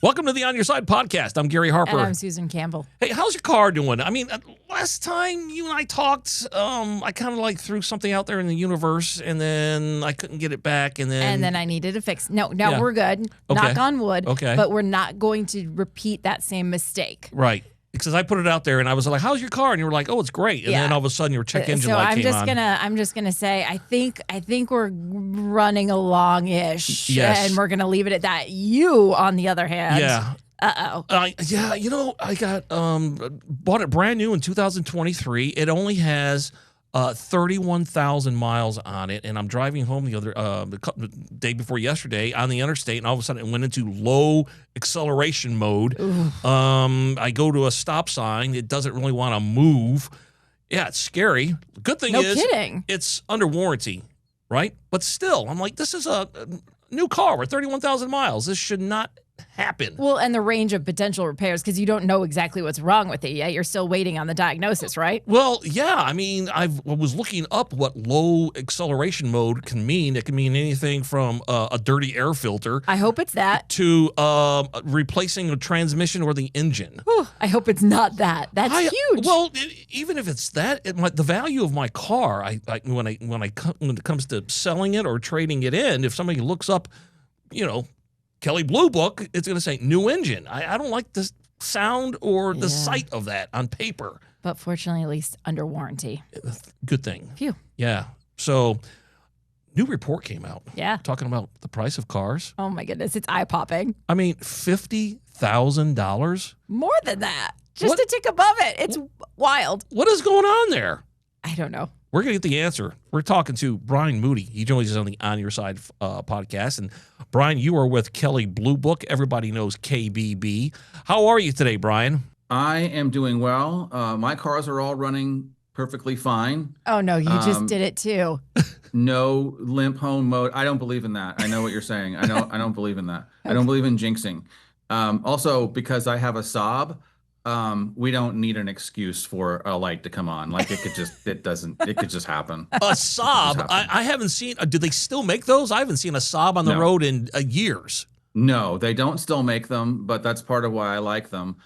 Welcome to the On Your Side podcast. I'm Gary Harper. And I'm Susan Campbell. Hey, how's your car doing? I mean, last time you and I talked, I kind of like threw something out there in the universe, and then I couldn't get it back, and then I needed to fix. No, now we're good. Okay. Knock on wood. Okay. But we're not going to repeat that same mistake. Right. Because I put it out there, and I was like, "How's your car?" And you were like, "Oh, it's great." And then all of a sudden, your check engine light came on. I'm just gonna say, I think we're running along-ish, and we're gonna leave it at that. You, on the other hand, yeah. Yeah, you know, I got bought it brand new in 2023. It only has 31,000 miles on it, and I'm driving home the day before yesterday on the interstate, and all of a sudden it went into low acceleration mode. I go to a stop sign. It doesn't really want to move. Yeah, it's scary. The good thing is it's under warranty, right? But still, I'm like, this is a new car with 31,000 miles. This should not happen. Well, and the range of potential repairs, because you don't know exactly what's wrong with it yet. You're still waiting on the diagnosis, right? Well, yeah. I mean, I was looking up what low acceleration mode can mean. It can mean anything from a dirty air filter. I hope it's that. To replacing a transmission or the engine. Whew, I hope it's not that. That's huge. Well, even if it's that, the value of my car, when it comes to selling it or trading it in, if somebody looks up, Kelley Blue Book, it's going to say new engine. I don't like the sound or the sight of that on paper. But fortunately, at least under warranty. Good thing. Phew. Yeah. So, new report came out. Yeah. Talking about the price of cars. Oh, my goodness. It's eye-popping. I mean, $50,000? More than that. Just a tick above it. It's wild. What is going on there? I don't know. We're going to get the answer. We're talking to Brian Moody. He joins us on the On Your Side podcast. And, Brian, you are with Kelley Blue Book. Everybody knows KBB. How are you today, Brian? I am doing well. My cars are all running perfectly fine. Oh, no, you just did it too. No limp home mode. I don't believe in that. I know what you're saying. I don't believe in that. Okay. I don't believe in jinxing. Also, because I have a Saab, we don't need an excuse for a light to come on. Like it could just happen. A Saab? I haven't seen, do they still make those? I haven't seen a Saab on the road in years. No, they don't still make them, but that's part of why I like them.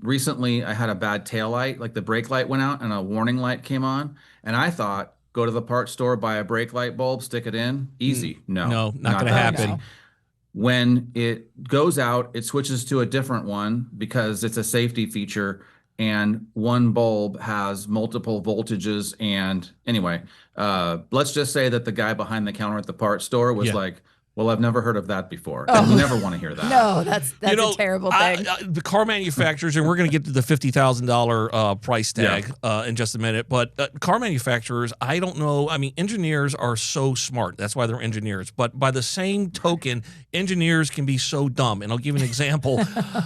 Recently I had a bad tail light, like the brake light went out and a warning light came on. And I thought, go to the parts store, buy a brake light bulb, stick it in. Easy. No, not going to happen. Easy. When it goes out, it switches to a different one because it's a safety feature, and one bulb has multiple voltages. And anyway, let's just say that the guy behind the counter at the parts store was like, well, I've never heard of that before. And you never want to hear that. No, that's a terrible thing. The car manufacturers, and we're going to get to the $50,000 price tag in just a minute, but car manufacturers, I don't know. I mean, engineers are so smart. That's why they're engineers. But by the same token, engineers can be so dumb. And I'll give you an example.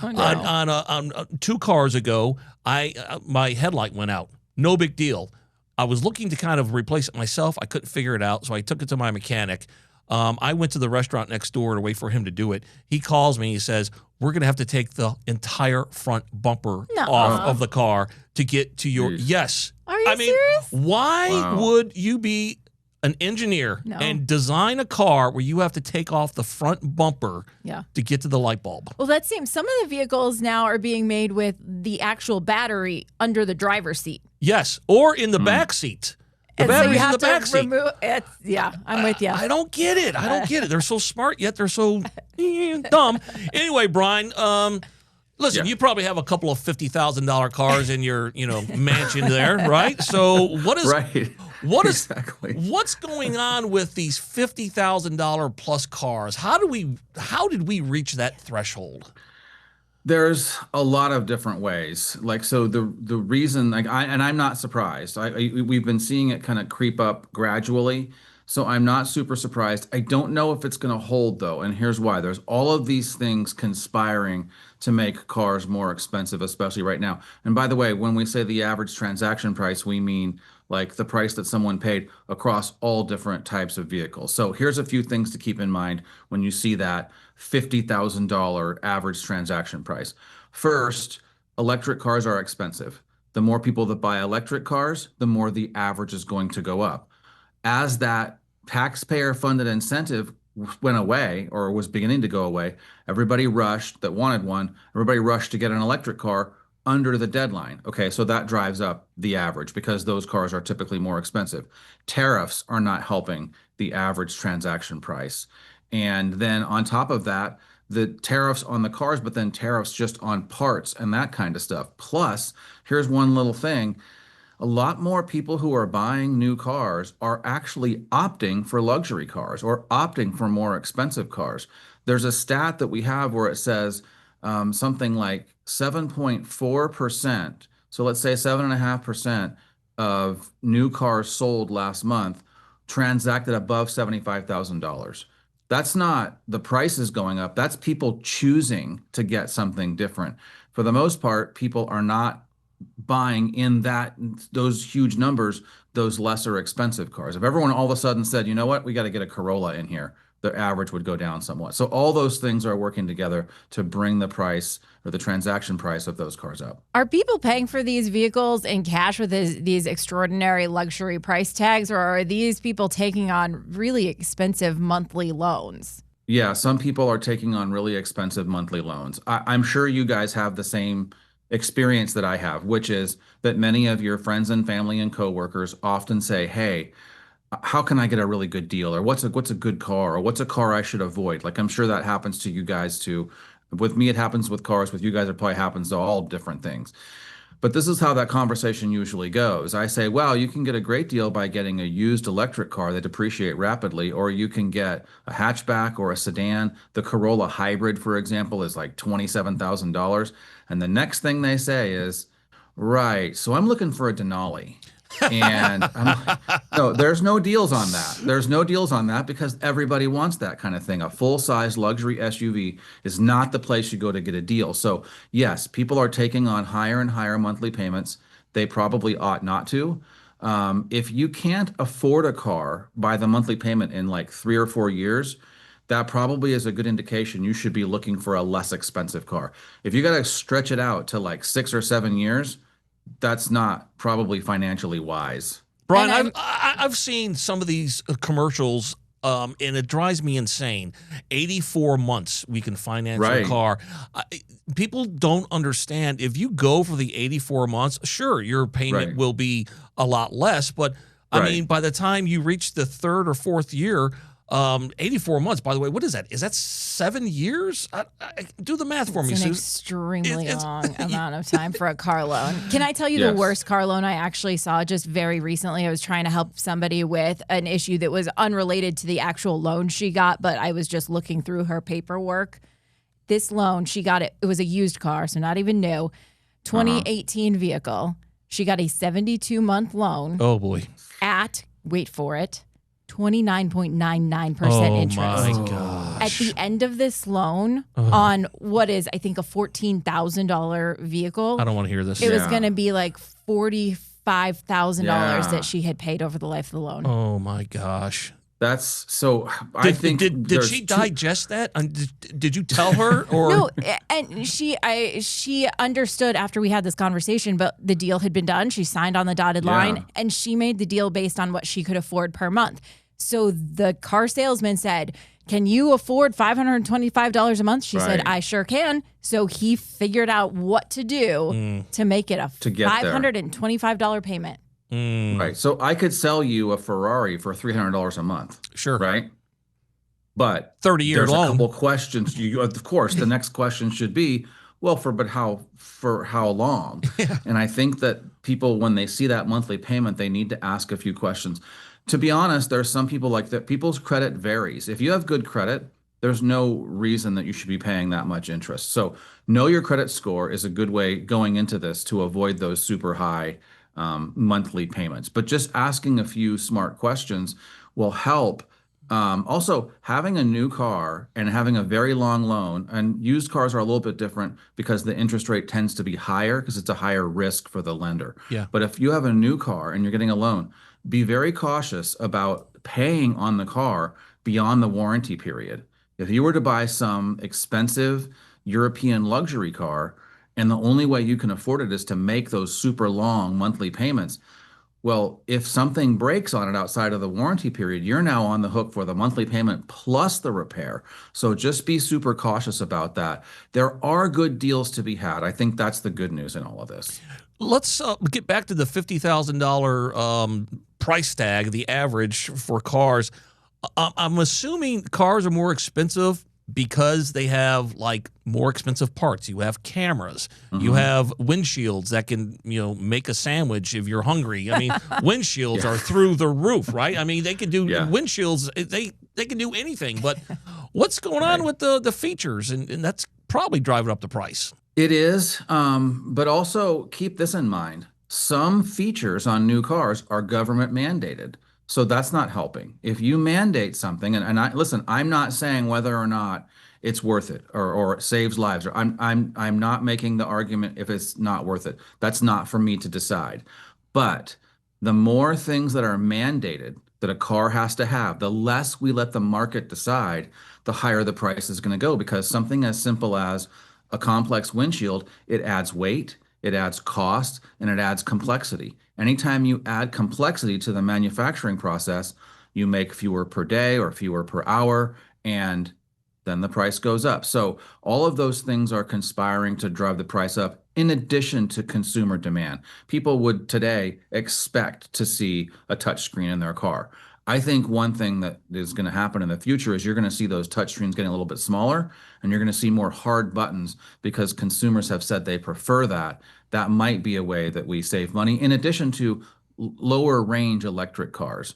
On 2 cars ago, my headlight went out. No big deal. I was looking to kind of replace it myself. I couldn't figure it out, so I took it to my mechanic. I went to the restaurant next door to wait for him to do it. He calls me. He says, we're going to have to take the entire front bumper off of the car to get to your... Yes. Are you serious? Why would you be an engineer and design a car where you have to take off the front bumper to get to the light bulb? Well, that seems... Some of the vehicles now are being made with the actual battery under the driver's seat. Yes, or in the back seat. The battery's in the back seat. I'm with you. I don't get it. They're so smart, yet they're so dumb. Anyway, Brian, listen, you probably have a couple of $50,000 cars in your, mansion there, right? So what's going on with these $50,000 plus cars? How did we reach that threshold? There's a lot of different ways. Like, so the reason, I'm not surprised. We've been seeing it kind of creep up gradually. So I'm not super surprised. I don't know if it's going to hold though. And here's why. There's all of these things conspiring to make cars more expensive, especially right now. And by the way, when we say the average transaction price, we mean like the price that someone paid across all different types of vehicles. So here's a few things to keep in mind when you see that $50,000 average transaction price. First, electric cars are expensive. The more people that buy electric cars, the more the average is going to go up. As that taxpayer-funded incentive went away or was beginning to go away, everybody rushed that wanted one. Everybody rushed to get an electric car under the deadline. Okay, so that drives up the average because those cars are typically more expensive. Tariffs are not helping the average transaction price. And then on top of that, the tariffs on the cars, but then tariffs just on parts and that kind of stuff. Plus, here's one little thing. A lot more people who are buying new cars are actually opting for luxury cars or opting for more expensive cars. There's a stat that we have where it says something like 7.4%. So let's say 7.5% of new cars sold last month transacted above $75,000. That's not the prices going up. That's people choosing to get something different. For the most part, people are not buying in those huge numbers, those lesser expensive cars. If everyone all of a sudden said, you know what, we got to get a Corolla in here, the average would go down somewhat. So all those things are working together to bring the price or the transaction price of those cars up. Are people paying for these vehicles in cash with these extraordinary luxury price tags, or are these people taking on really expensive monthly loans? Yeah, some people are taking on really expensive monthly loans. I'm sure you guys have the same experience that I have, which is that many of your friends and family and coworkers often say, hey, how can I get a really good deal? Or what's a good car? Or what's a car I should avoid? Like, I'm sure that happens to you guys too. With me, it happens with cars. With you guys, it probably happens to all different things. But this is how that conversation usually goes. I say, well, you can get a great deal by getting a used electric car that depreciate rapidly, or you can get a hatchback or a sedan. The Corolla Hybrid, for example, is like $27,000. And the next thing they say is, right, so I'm looking for a Denali. And I'm like, no, there's no deals on that. There's no deals on that because everybody wants that kind of thing. A full-size luxury SUV is not the place you go to get a deal. So yes, people are taking on higher and higher monthly payments. They probably ought not to. If you can't afford a car by the monthly payment in like 3 or 4 years, that probably is a good indication you should be looking for a less expensive car. If you got to stretch it out to like 6 or 7 years, that's not probably financially wise. Brian, I've seen some of these commercials, and it drives me insane. 84 months we can finance a car. People don't understand. If you go for the 84 months, sure, your payment will be a lot less. But, I mean, by the time you reach the 3rd or 4th year, 84 months, by the way, what is that? Is that 7 years? Do the math for me, Susan. It's an extremely long amount of time for a car loan. Can I tell you the worst car loan I actually saw just very recently? I was trying to help somebody with an issue that was unrelated to the actual loan she got, but I was just looking through her paperwork. This loan, she got it. It was a used car, so not even new. 2018 vehicle. She got a 72-month loan. Oh, boy. At, wait for it, 29.99% interest. Oh my gosh. At the end of this loan on what is, I think, a $14,000 vehicle. I don't want to hear this. It was going to be like $45,000 that she had paid over the life of the loan. Oh my gosh. That's so. I think did she digest that? Did you tell her or no? And she understood after we had this conversation, but the deal had been done. She signed on the dotted line, and she made the deal based on what she could afford per month. So the car salesman said, "Can you afford $525 a month?" She said, "I sure can." So he figured out what to do to make it a $525 payment. Right. So I could sell you a Ferrari for $300 a month. Sure. Right. But 30-year there's loan. a couple questions. Of course, the next question should be, well, for how long? Yeah. And I think that people, when they see that monthly payment, they need to ask a few questions. To be honest, there's some people like that. People's credit varies. If you have good credit, there's no reason that you should be paying that much interest. So know your credit score is a good way going into this to avoid those super high monthly payments. But just asking a few smart questions will help. Also, having a new car and having a very long loan, and used cars are a little bit different because the interest rate tends to be higher because it's a higher risk for the lender. Yeah. But if you have a new car and you're getting a loan, be very cautious about paying on the car beyond the warranty period. If you were to buy some expensive European luxury car, and the only way you can afford it is to make those super long monthly payments, Well, if something breaks on it outside of the warranty period, you're now on the hook for the monthly payment plus the repair. So just be super cautious about that. There are good deals to be had. I think that's the good news in all of this. Let's get back to the $50,000 price tag, the average for cars. I'm assuming cars are more expensive because they have like more expensive parts. You have cameras, you have windshields that can, make a sandwich if you're hungry. I mean, windshields are through the roof, right? I mean, they can do windshields. They can do anything. But what's going on with the features, and that's probably driving up the price. It is, but also keep this in mind. Some features on new cars are government mandated. So that's not helping. If you mandate something, and listen, I'm not saying whether or not it's worth it or it saves lives, or I'm not making the argument if it's not worth it. That's not for me to decide. But the more things that are mandated that a car has to have, the less we let the market decide, the higher the price is going to go, because something as simple as a complex windshield, it adds weight, it adds cost, and it adds complexity. Anytime you add complexity to the manufacturing process, you make fewer per day or fewer per hour, and then the price goes up. So all of those things are conspiring to drive the price up, in addition to consumer demand. People would today expect to see a touchscreen in their car. I think one thing that is going to happen in the future is you're going to see those touchscreens getting a little bit smaller, and you're going to see more hard buttons because consumers have said they prefer that. That might be a way that we save money, in addition to lower range electric cars.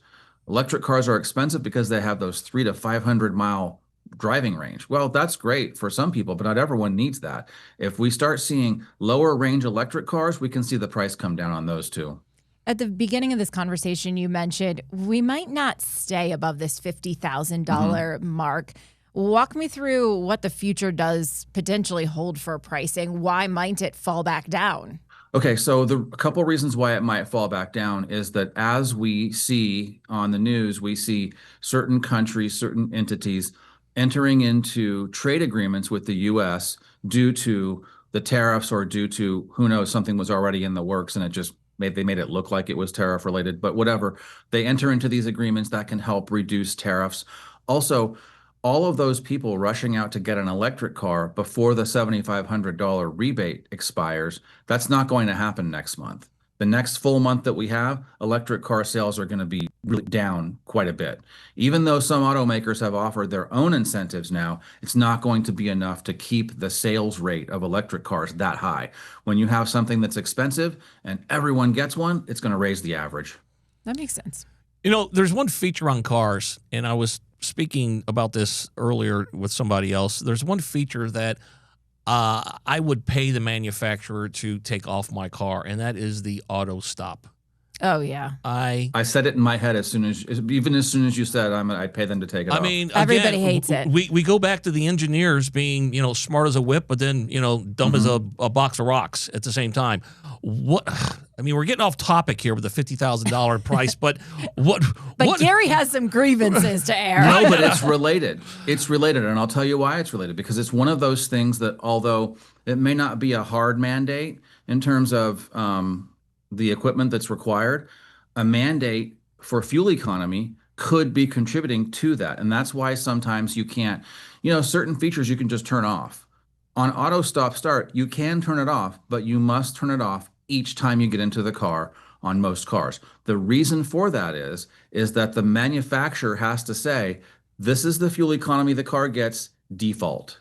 Electric cars are expensive because they have those 300 to 500 mile driving range. Well, that's great for some people, but not everyone needs that. If we start seeing lower range electric cars, we can see the price come down on those too. At the beginning of this conversation, you mentioned we might not stay above this $50,000 mark. Walk me through what the future does potentially hold for pricing. Why might it fall back down? Okay, so a couple reasons why it might fall back down is that as we see on the news, we see certain countries, certain entities entering into trade agreements with the U.S. due to the tariffs, or due to, who knows, something was already in the works and they made it look like it was tariff related, but whatever. They enter into these agreements that can help reduce tariffs. Also, all of those people rushing out to get an electric car before the $7,500 rebate expires, that's not going to happen next month. The next full month that we have, electric car sales are going to be really down quite a bit. Even though some automakers have offered their own incentives now, it's not going to be enough to keep the sales rate of electric cars that high. When you have something that's expensive and everyone gets one, it's going to raise the average. That makes sense. There's one feature on cars, and I was speaking about this earlier with somebody else. There's one feature that I would pay the manufacturer to take off my car, and that is the auto stop. Oh yeah. I said it in my head as soon as you said I'd pay them to take it off. I mean, everybody hates it. We go back to the engineers being, smart as a whip, but then, dumb as a box of rocks at the same time. We're getting off topic here with the $50,000 price, but what? But Gary has some grievances to air. No, but it's related. It's related, and I'll tell you why it's related. Because it's one of those things that, although it may not be a hard mandate in terms of the equipment that's required, a mandate for fuel economy could be contributing to that. And that's why sometimes you can't, certain features you can just turn off. On auto stop start, you can turn it off, but you must turn it off each time you get into the car on most cars. The reason for that is that the manufacturer has to say, this is the fuel economy the car gets default.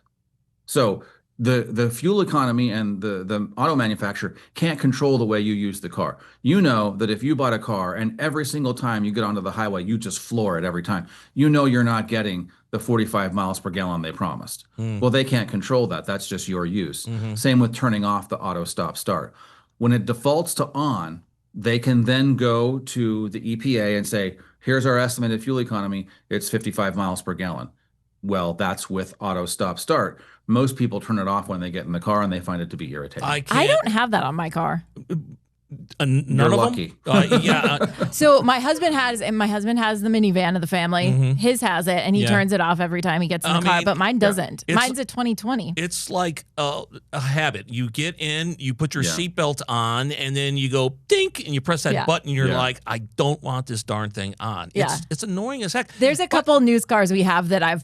So the fuel economy and the auto manufacturer can't control the way you use the car. You know that if you bought a car and every single time you get onto the highway, you just floor it every time, you're not getting the 45 miles per gallon they promised. Well, they can't control that. That's just your use. Same with turning off the auto stop start. When it defaults to on, they can then go to the EPA and say, here's our estimated fuel economy. It's 55 miles per gallon. Well, that's with auto stop start. Most people turn it off when they get in the car and they find it to be irritating. I don't have that on my car. None You're of lucky. them? Yeah. So my husband has the minivan of the family. His has it, and he turns it off every time he gets in the car. But mine doesn't. Mine's a 2020. It's like a habit. You get in, you put your seatbelt on, and then you go dink, and you press that button. And you're like, I don't want this darn thing on. It's annoying as heck. There's a couple news cars we have that I've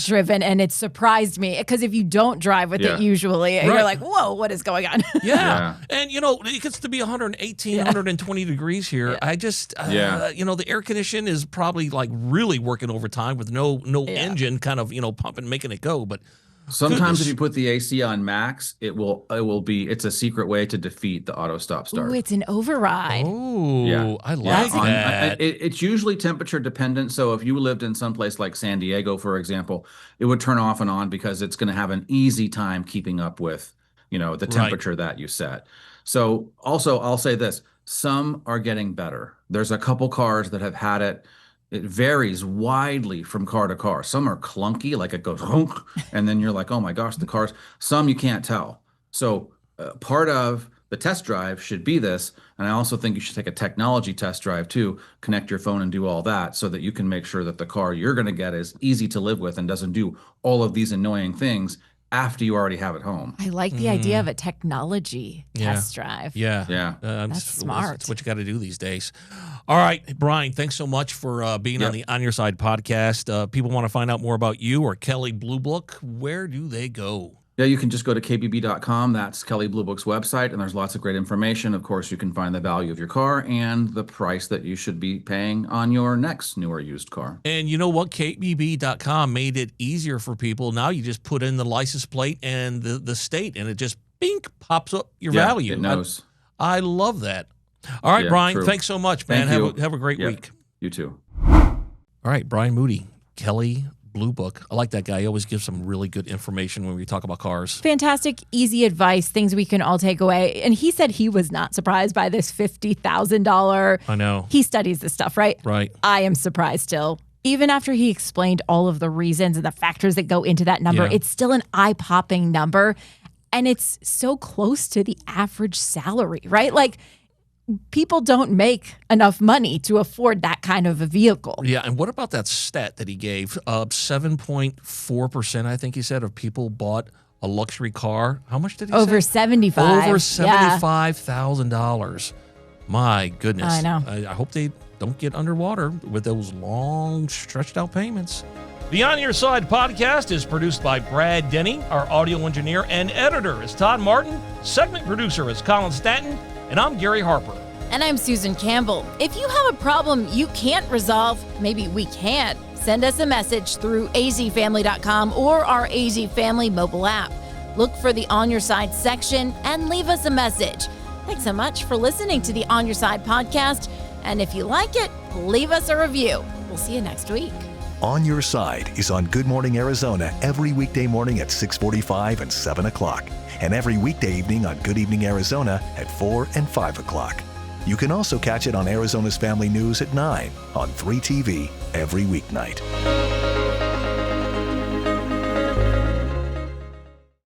driven, and it surprised me because if you don't drive with it usually, you're like, whoa, what is going on? And it gets to be 118, 120 degrees here. I just, the air condition is probably like really working overtime with no engine kind of, pumping, making it go. But sometimes if you put the AC on max, it's a secret way to defeat the auto stop start. Ooh, it's an override. Oh, I like that. It's usually temperature dependent. So if you lived in some place like San Diego, for example, it would turn off and on because it's going to have an easy time keeping up with, the temperature that you set. So also, I'll say this, some are getting better. There's a couple cars that have had it. It varies widely from car to car. Some are clunky, like it goes honk, and then you're like, oh my gosh, the cars. Some you can't tell. So part of the test drive should be this, and I also think you should take a technology test drive too, connect your phone and do all that so that you can make sure that the car you're going to get is easy to live with and doesn't do all of these annoying things after you already have it home. I like the idea of a technology test drive. That's smart. That's what you got to do these days. All right, Brian, thanks so much for being on the On Your Side podcast. People want to find out more about you or Kelley Blue Book. Where do they go? Yeah, you can just go to kbb.com. That's Kelley Blue Book's website, and there's lots of great information. Of course, you can find the value of your car and the price that you should be paying on your next new or used car. And you know what? kbb.com made it easier for people. Now you just put in the license plate and the state, and it just, bink, pops up your value. It knows. I love that. All right, Brian, thanks so much, man. Have a great week. You too. All right, Brian Moody, Kelley Blue Book. I like that guy. He always gives some really good information when we talk about cars. Fantastic, easy advice, things we can all take away. And he said he was not surprised by this $50,000. I know. He studies this stuff, right? Right. I am surprised still. Even after he explained all of the reasons and the factors that go into that number, it's still an eye-popping number. And it's so close to the average salary, right? Like, people don't make enough money to afford that kind of a vehicle. Yeah, and what about that stat that he gave? 7.4%, I think he said, of people bought a luxury car. How much did he say? Over 75. Over $75,000. My goodness. I know. I hope they don't get underwater with those long, stretched-out payments. The On Your Side podcast is produced by Brad Denny. Our audio engineer and editor is Todd Martin. Segment producer is Colin Stanton. And I'm Gary Harper. And I'm Susan Campbell. If you have a problem you can't resolve, maybe we can't, send us a message through azfamily.com or our AZ Family mobile app. Look for the On Your Side section and leave us a message. Thanks so much for listening to the On Your Side podcast. And if you like it, leave us a review. We'll see you next week. On Your Side is on Good Morning Arizona every weekday morning at 6:45 and 7 o'clock. And every weekday evening on Good Evening Arizona at 4 and 5 o'clock. You can also catch it on Arizona's Family News at 9 on 3TV every weeknight.